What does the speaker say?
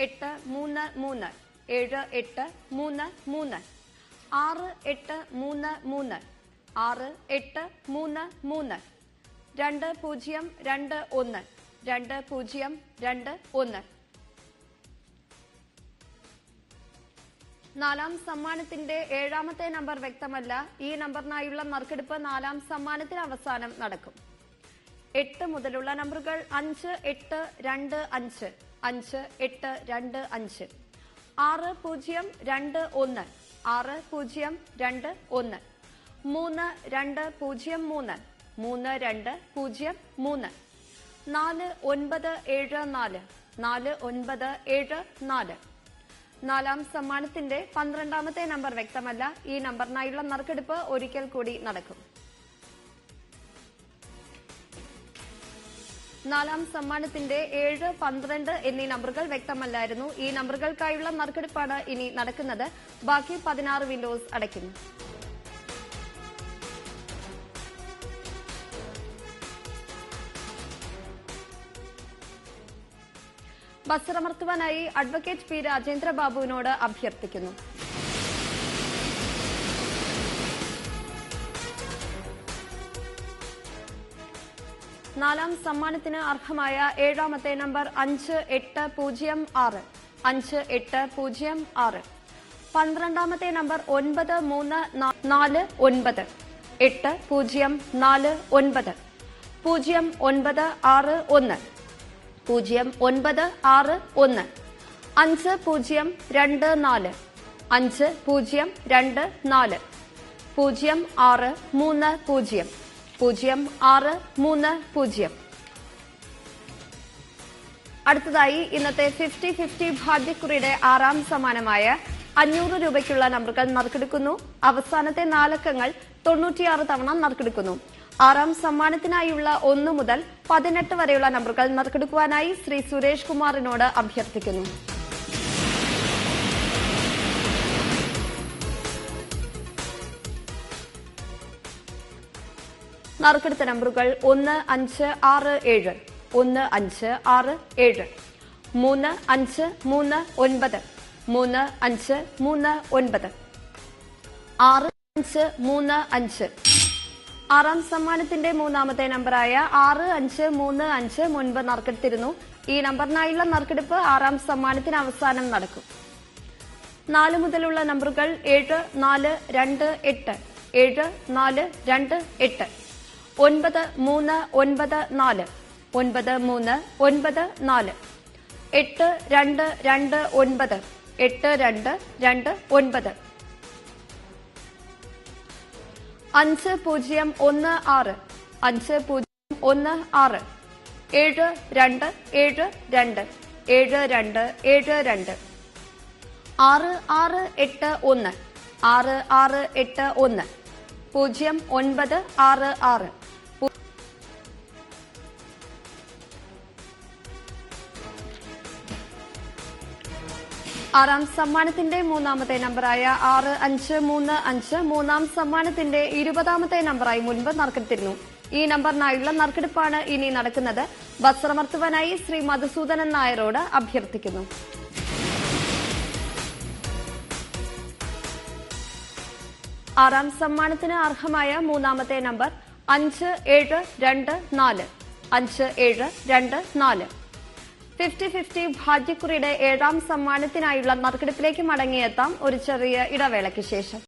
7833 7833 6833 6833 2021 2021 നാലാം സമ്മാനത്തിന്റെ ഏഴാമത്തെ നമ്പർ വ്യക്തമല്ല. ഈ നമ്പറിനായുള്ള നറുക്കെടുപ്പ് നാലാം സമ്മാനത്തിന് അവസാനം നടക്കും. 8 മുതലുള്ള നമ്പറുകൾ 5825 5825 6021 6021 3203 3203 4974 4974 നാലാം സമ്മാനത്തിന്റെ 12ാമത്തെ നമ്പർ വ്യക്തമല്ല. ഈ നമ്പറിനായുള്ള നറുക്കെടുപ്പ് ഒരിക്കൽ കൂടി നടക്കും. നാലാം സമ്മാനത്തിന്റെ 7, 12 എന്നീ നമ്പറുകൾ വ്യക്തമല്ലായിരുന്നു. ഈ നമ്പറുകൾക്കായുള്ള നറുക്കെടുപ്പാണ് ഇനി നടക്കുന്നത്. ബാക്കി 16 വിൻഡോസ് അടയ്ക്കുന്നു. ബസറമർത്തുവാനായി അഡ്വക്കേറ്റ് പി രാജേന്ദ്ര ബാബുവിനോട് അഭ്യർത്ഥിക്കുന്നു. നാലാം സമ്മാനത്തിന് അർഹമായ ഏഴാമത്തെ നമ്പർ 5806 5806. 12ാമത്തെ നമ്പർ 9349 8049 0961 0961 5024 5024 0630 0630. അടുത്തതായി ഇന്നത്തെ 50-50 ഭാഗ്യക്കുറിയുടെ 6ാം സമ്മാനമായ 500 രൂപയ്ക്കുള്ള നമ്പറുകൾ നറുക്കെടുക്കുന്നു. അവസാനത്തെ 4 അക്കങ്ങൾ 96 തവണ നറുക്കെടുക്കുന്നു. 6ാം സമ്മാനത്തിനായുള്ള 1 മുതൽ 18 വരെയുള്ള നമ്പറുകൾ നറുക്കെടുക്കുവാനായി ശ്രീ സുരേഷ് കുമാറിനോട് അഭ്യർത്ഥിക്കുന്നു. നറുക്കെടുത്ത നമ്പറുകൾ 1567 1567 3539 3539 6535. 6ാം സമ്മാനത്തിന്റെ 3ാമത്തെ നമ്പറായ 6535 മുൻപ് നറുക്കെടുത്തിരുന്നു. ഈ നമ്പറിനായുള്ള നറുക്കെടുപ്പ് 6ാം സമ്മാനത്തിന് അവസാനം നടക്കും. 4 മുതലുള്ള നമ്പറുകൾ 7428 7428 9394 9394 8229 8229 5016 5016 7272 7272 6681 6681 0966. ആറാം സമ്മാനത്തിന്റെ 3ാമത്തെ നമ്പറായ 6535 3ാം സമ്മാനത്തിന്റെ 20ാമത്തെ നമ്പറായി മുൻപ് നറുക്കെടുത്തിരുന്നു. ഈ നമ്പറിനായുള്ള നറുക്കെടുപ്പാണ് ഇനി നടക്കുന്നത്. ബസറമർത്തുവാനായി ശ്രീ മധുസൂദനൻ നായരോട് അഭ്യർത്ഥിക്കുന്നു. ആറാം സമ്മാനത്തിന് അർഹമായ 3ാമത്തെ നമ്പർ 5724 5724. 50-50 ഭാഗ്യക്കുറിയുടെ 7ാം സമ്മാനത്തിനായുള്ള നറുക്കെടുപ്പിലേക്ക് മടങ്ങിയെത്താം ഒരു ചെറിയ ഇടവേളയ്ക്ക് ശേഷം.